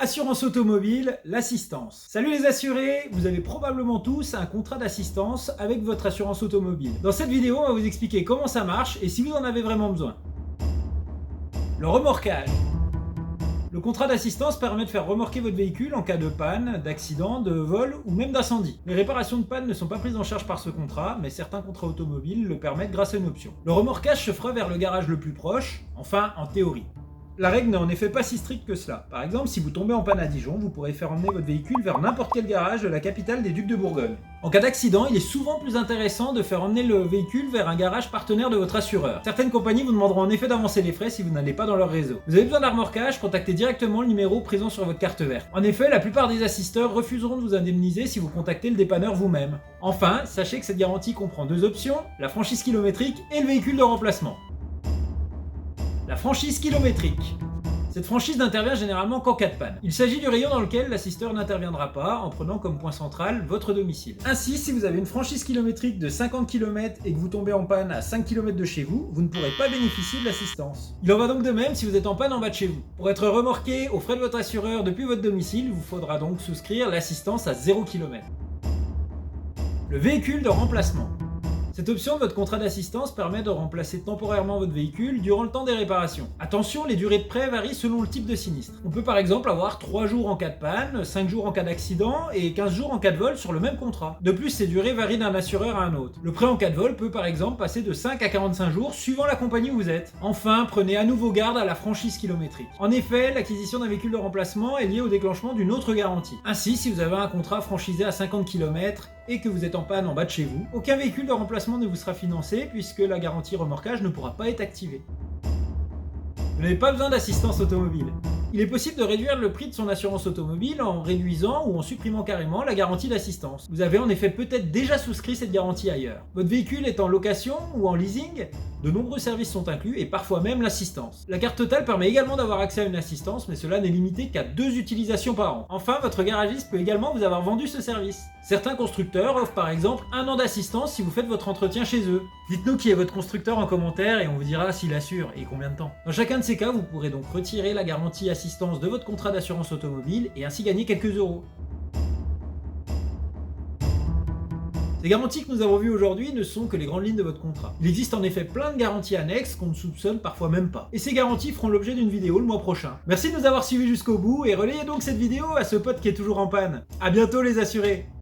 Assurance automobile, l'assistance. Salut les assurés, vous avez probablement tous un contrat d'assistance avec votre assurance automobile. Dans cette vidéo, on va vous expliquer comment ça marche et si vous en avez vraiment besoin. Le remorquage. Le contrat d'assistance permet de faire remorquer votre véhicule en cas de panne, d'accident, de vol ou même d'incendie. Les réparations de panne ne sont pas prises en charge par ce contrat, mais certains contrats automobiles le permettent grâce à une option. Le remorquage se fera vers le garage le plus proche, enfin en théorie. La règle n'est en effet pas si stricte que cela. Par exemple, si vous tombez en panne à Dijon, vous pourrez faire emmener votre véhicule vers n'importe quel garage de la capitale des Ducs de Bourgogne. En cas d'accident, il est souvent plus intéressant de faire emmener le véhicule vers un garage partenaire de votre assureur. Certaines compagnies vous demanderont en effet d'avancer les frais si vous n'allez pas dans leur réseau. Vous avez besoin d'un remorquage, contactez directement le numéro présent sur votre carte verte. En effet, la plupart des assisteurs refuseront de vous indemniser si vous contactez le dépanneur vous-même. Enfin, sachez que cette garantie comprend deux options, la franchise kilométrique et le véhicule de remplacement. La franchise kilométrique. Cette franchise n'intervient généralement qu'en cas de panne. Il s'agit du rayon dans lequel l'assisteur n'interviendra pas en prenant comme point central votre domicile. Ainsi, si vous avez une franchise kilométrique de 50 km et que vous tombez en panne à 5 km de chez vous, vous ne pourrez pas bénéficier de l'assistance. Il en va donc de même si vous êtes en panne en bas de chez vous. Pour être remorqué aux frais de votre assureur depuis votre domicile, il vous faudra donc souscrire l'assistance à 0 km. Le véhicule de remplacement. Cette option de votre contrat d'assistance permet de remplacer temporairement votre véhicule durant le temps des réparations. Attention, les durées de prêt varient selon le type de sinistre. On peut par exemple avoir 3 jours en cas de panne, 5 jours en cas d'accident et 15 jours en cas de vol sur le même contrat. De plus, ces durées varient d'un assureur à un autre. Le prêt en cas de vol peut par exemple passer de 5 à 45 jours suivant la compagnie où vous êtes. Enfin, prenez à nouveau garde à la franchise kilométrique. En effet, l'acquisition d'un véhicule de remplacement est liée au déclenchement d'une autre garantie. Ainsi, si vous avez un contrat franchisé à 50 km et que vous êtes en panne en bas de chez vous, aucun véhicule de remplacement ne vous sera financé puisque la garantie remorquage ne pourra pas être activée. Vous n'avez pas besoin d'assistance automobile. Il est possible de réduire le prix de son assurance automobile en réduisant ou en supprimant carrément la garantie d'assistance. Vous avez en effet peut-être déjà souscrit cette garantie ailleurs. Votre véhicule est en location ou en leasing, de nombreux services sont inclus et parfois même l'assistance. La carte totale permet également d'avoir accès à une assistance, mais cela n'est limité qu'à 2 utilisations par an. Enfin, votre garagiste peut également vous avoir vendu ce service. Certains constructeurs offrent par exemple 1 an d'assistance si vous faites votre entretien chez eux. Dites-nous qui est votre constructeur en commentaire et on vous dira s'il assure et combien de temps. Dans chacun de ces cas, vous pourrez donc retirer la garantie assistance de votre contrat d'assurance automobile et ainsi gagner quelques euros. Les garanties que nous avons vues aujourd'hui ne sont que les grandes lignes de votre contrat. Il existe en effet plein de garanties annexes qu'on ne soupçonne parfois même pas. Et ces garanties feront l'objet d'une vidéo le mois prochain. Merci de nous avoir suivis jusqu'au bout et relayez donc cette vidéo à ce pote qui est toujours en panne. A bientôt les assurés!